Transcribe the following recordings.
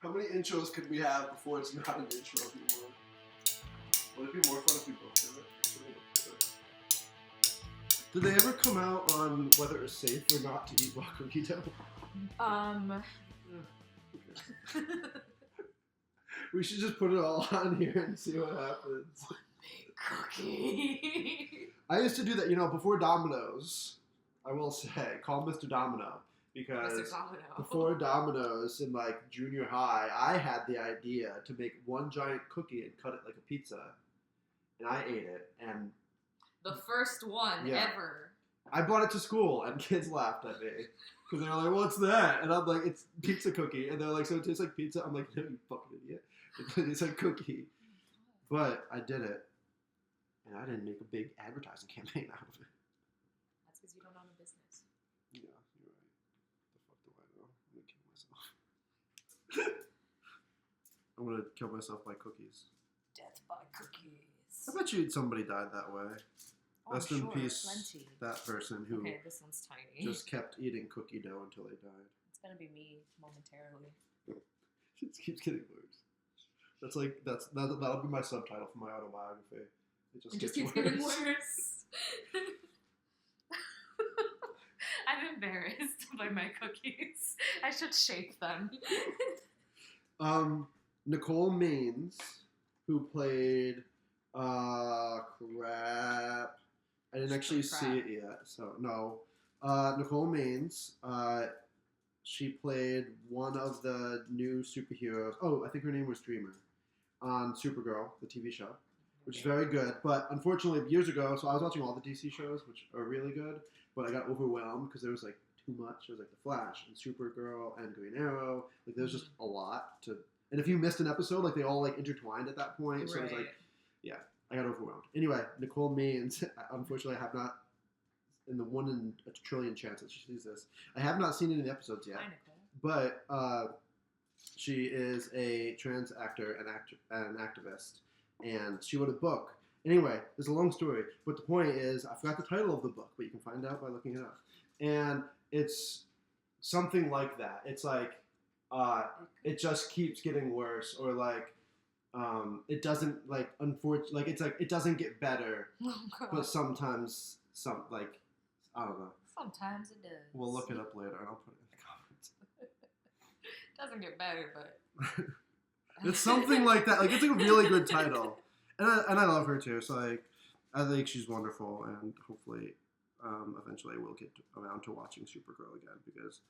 How many intros could we have before it's not an intro anymore? Would it be more fun if we both did it? Did they ever come out on whether it's safe or not to eat raw cookie dough? Yeah, okay. We should just put it all on here and see what happens. One big cookie. I used to do that, before Domino's. I will say, call Mr. Domino. Because Mr. Domino. before Domino's in like junior high, I had the idea to make one giant cookie and cut it like a pizza. And I ate it. And the first one ever. I brought it to school and kids laughed at me. Because they were like, what's that? And I'm like, it's pizza cookie. And they're like, so it tastes like pizza? I'm like, no, you fucking idiot. It's like cookie. But I did it. And I didn't make a big advertising campaign out of it. That's because you don't own a business. Yeah, you're right. The fuck do I know? I'm gonna kill myself. I'm gonna kill myself by cookies. Death by cookies. I bet you somebody died that way. Oh, Rest in peace, plenty. that person who this one's tiny. just kept eating cookie dough until they died. It's gonna be me momentarily. It just keeps getting worse. That'll be my subtitle for my autobiography. It just keeps getting worse. I'm embarrassed by my cookies. I should shake them. Nicole Maines, who played crap. I didn't actually see it yet, so no. Nicole Maines, she played one of the new superheroes. Oh, I think her name was Dreamer on Supergirl, the TV show, which is very good. But unfortunately, years ago, so I was watching all the DC shows, which are really good, but I got overwhelmed because there was like too much. There was like The Flash and Supergirl and Green Arrow. Like there was just a lot to. And if you missed an episode, like they all like intertwined at that point. So it was like, yeah, I got overwhelmed. Anyway, Nicole Maines, unfortunately, I have not, in the 1 in a trillion chance that she sees this, I have not seen any of the episodes yet. Hi, Nicole. But she is a trans actor and an activist, and she wrote a book. Anyway, it's a long story, but the point is, I forgot the title of the book, but you can find out by looking it up. And it's something like that. It's like, it just keeps getting worse, or like, it doesn't like, unfortunately, like it's like it doesn't get better, but sometimes I don't know. Sometimes it does. We'll look it up later, and I'll put it in the comments. It doesn't get better, but it's something like that. Like it's like a really good title, and I love her too. So like, I think she's wonderful, and hopefully, eventually we'll get around to watching Supergirl again because.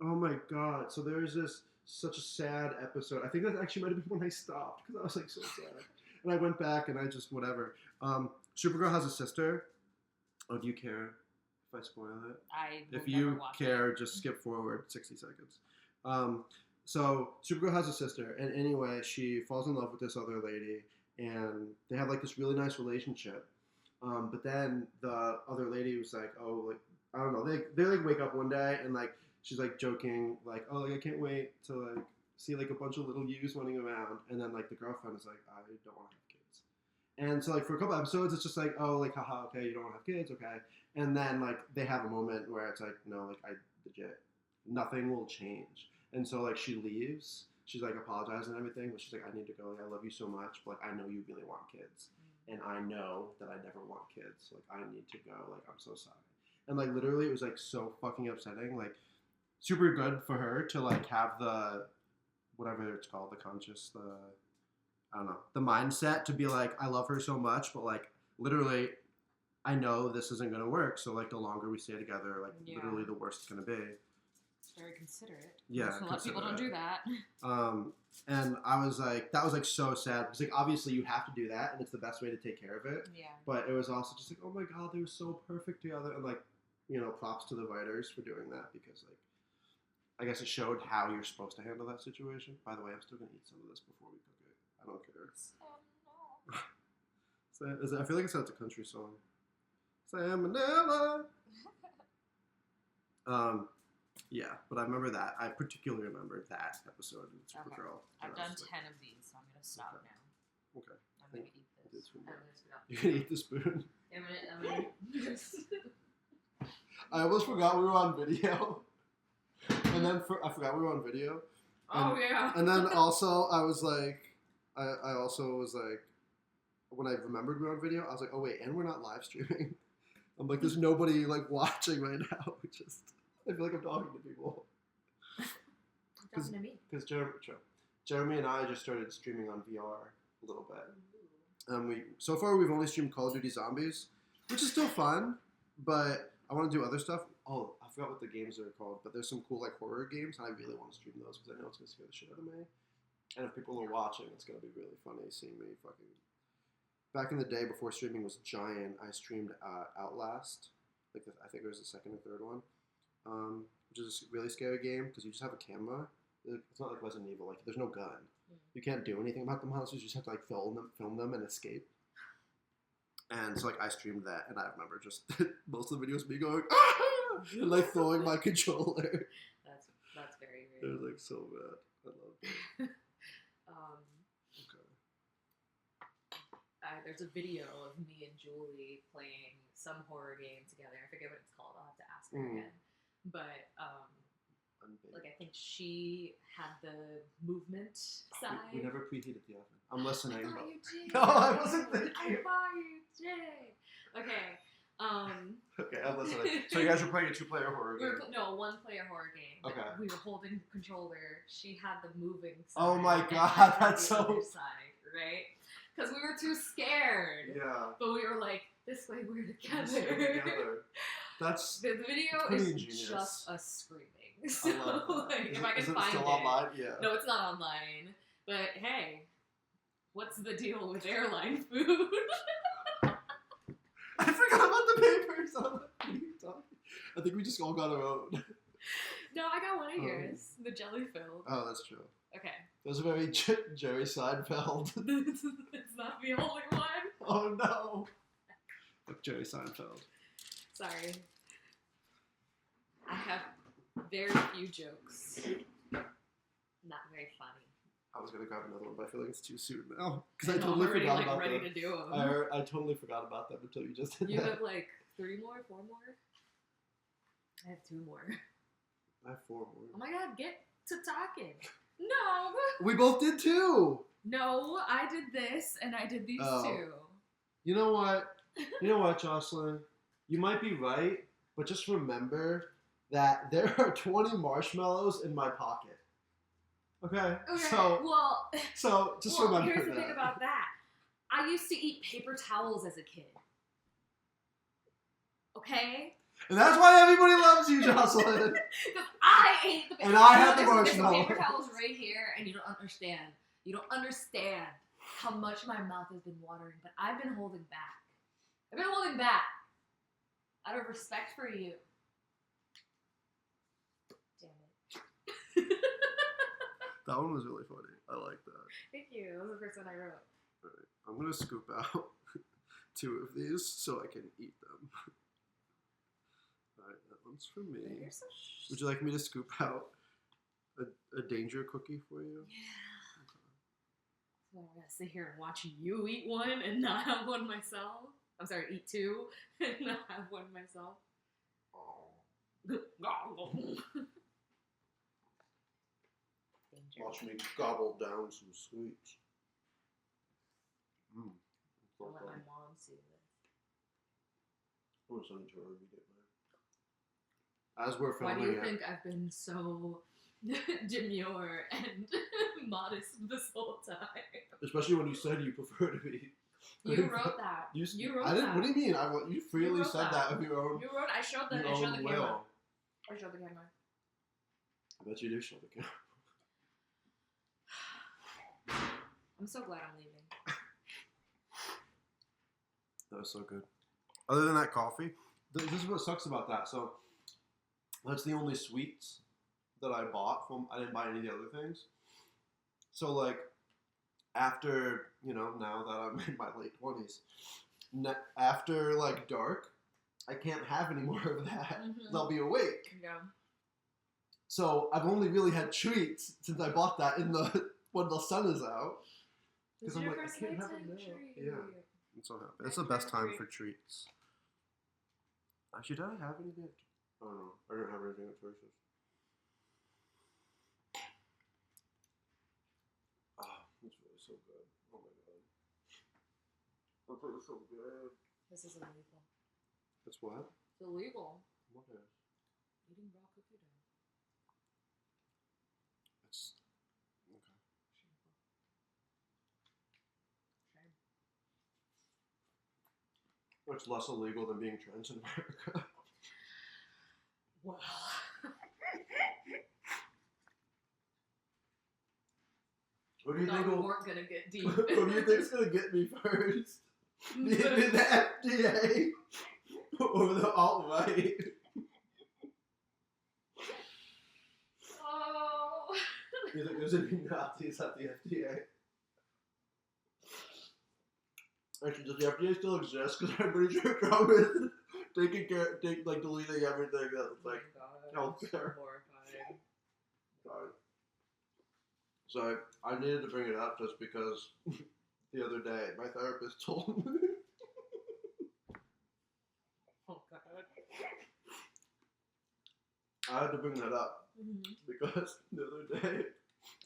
Oh my god, so there's such a sad episode. I think that actually might have been when I stopped, because I was like so sad. And I went back and I just, whatever. Supergirl has a sister. Oh, do you care if I spoil it? If you care, just skip forward 60 seconds. So Supergirl has a sister, and anyway, she falls in love with this other lady, and they have like this really nice relationship. But then the other lady was like, oh, like, I don't know, they like wake up one day and like, she's like joking, like, oh, like I can't wait to like see like a bunch of little yous running around, and then like the girlfriend is like, I don't want to have kids, and so like for a couple episodes, it's just like, oh, like haha, okay, you don't want to have kids, okay, and then like they have a moment where it's like, no, like I legit, nothing will change, and so like she leaves, she's like apologizing and everything, but she's like, I need to go, like I love you so much, but like I know you really want kids, and I know that I never want kids, so like I need to go, like I'm so sorry, and like literally it was like so fucking upsetting, like. Super good for her to like have the whatever it's called, the I don't know, the mindset to be like, I love her so much, but like literally I know this isn't gonna work, so like the longer we stay together, like literally the worse it's gonna be. It's very considerate. Yeah, a lot of people don't do that. And I was like, that was like so sad because like obviously you have to do that and it's the best way to take care of it. Yeah. But it was also just like, oh my god, they were so perfect together, and like, props to the writers for doing that because like. I guess it showed how you're supposed to handle that situation. By the way, I'm still going to eat some of this before we cook it. I don't care. I feel like it sounds a country song. Salmonella. Yeah, but I remember that. I particularly remember that episode in Supergirl. Okay. I've done 10 of these, so I'm going to stop now. Okay. I'm going to eat this. You're going to eat the spoon? I'm going to... I almost forgot we were on video. And then I forgot we were on video. Oh yeah. And then also I was like, I also was like, when I remembered we were on video, I was like, oh wait, and we're not live streaming. I'm like, there's nobody like watching right now. I feel like I'm talking to people. Talking to me. Because Jeremy and I just started streaming on VR a little bit. So far we've only streamed Call of Duty Zombies, which is still fun, but I want to do other stuff. Oh, I forgot what the games are called, but there's some cool like horror games, and I really want to stream those because I know it's gonna scare the shit out of me. And if people are watching, it's gonna be really funny seeing me fucking. Back in the day, before streaming was giant, I streamed Outlast. I think it was the second or third one, which is a really scary game because you just have a camera. It's not like Resident Evil. Like there's no gun. You can't do anything about the monsters. You just have to like film them, and escape. And so like I streamed that, and I remember just most of the videos me going ah! and like throwing my controller. That's very It weird. was like so bad. I loved it. Okay. There's a video of me and Julie playing some horror game together. I forget what it's called. I'll have to ask her again. But like I think she had the movement side. We never preheated the oven. I'm listening. I thought you did. No, I wasn't thinking. I thought you did. Okay. Okay, I'm listening. So you guys were playing a 2-player horror game? No, 1-player horror game. Okay. We were holding the controller. She had the moving side. Oh my and god, I had that's the so. other side, right? Because we were too scared. Yeah. But we were like, this way we're Let's together. do it together. That's. The video pretty is ingenious. just us screaming. I love So, that. like, Is if I it can find still it. online? Yeah. No, it's not online. But hey, what's the deal with airline food? I forgot about the papers. I think we just all got our own. No, I got one of yours. The jelly filled. Oh, that's true. Okay. That was a very Jerry Seinfeld. It's not the only one. Oh no. Like Jerry Seinfeld. Sorry. I have very few jokes. Not very funny. I was gonna grab another one, but I feel like it's too soon now because I I'm totally already forgot like about ready them. to do them. I totally forgot about them until you just did You that. have like 3 more, 4 more? I have 2 more. I have 4 more. Oh my god, get to talking. No. We both did too. No, I did this and I did these Oh. 2. You know what? You know what, Joslyn? You might be right, but just remember that there are 20 marshmallows in my pocket. Okay? Okay, So just remember here's the that. thing about that. I used to eat paper towels as a kid. Okay? And that's why everybody loves you, Joslyn. Because I ate the paper And I had the There's marshmallow. paper towels right here, and you don't understand. You don't understand how much my mouth has been watering, but I've been holding back. I've been holding back out of respect for you. Damn it. That one was really funny. I like that. Thank you. That was the first one I wrote. Alright, I'm gonna scoop out 2 of these so I can eat them. Alright, that one's for me. You're so Would you like me to scoop out a danger cookie for you? Yeah. So I'm gonna sit here and watch you eat one and not have one myself. I'm sorry, eat 2 and not have one myself. Danger. Watch me gobble down some sweets. I'll let my mom see this. I'm gonna send it to her immediately. As we're Why filming do you it. think I've been so demure and modest this whole time? Especially when you said you prefer to be. You wrote that. You wrote I didn't. that. What do you mean? You freely wrote said that of your own. You wrote. I showed the. your I showed own the will. camera. I showed the camera. I bet you do show the camera. I'm so glad I'm leaving. That was so good. Other than that coffee, this is what sucks about that. So that's the only sweets that I bought from. I didn't buy any of the other things. So like after now that I'm in my late 20s, after like dark, I can't have any more of that. Mm-hmm. I'll be awake. Yeah. So I've only really had treats since I bought that when the sun is out. This is I'm your like, I first can't have nighttime it now. treat. Yeah. I'm so happy. It's the best time for treats. Actually, did I have anything? I don't know. I didn't have anything at Choices. so good. Oh my god. That food is so good. This is illegal. It's what? It's illegal. What is? Eating raw cookie dough. It's okay. Shameful. Shame. It's less illegal than being trans in America. Well. What do you think? We weren't gonna get deep. What do you think's gonna get me first? The FDA or the alt-right? Oh. You think there's gonna be Nazis at the FDA? Actually, does the FDA still exist? Because I'm pretty sure Trump is deleting everything that's like healthcare. So horrified. God. So I needed to bring it up just because the other day my therapist told me. Oh god. I had to bring that up because the other day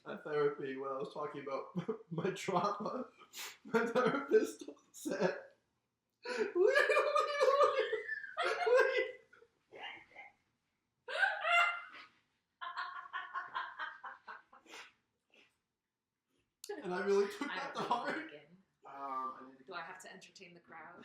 at therapy, when I was talking about my trauma, my therapist said, and I really took that to heart. Do I have to entertain the crowd?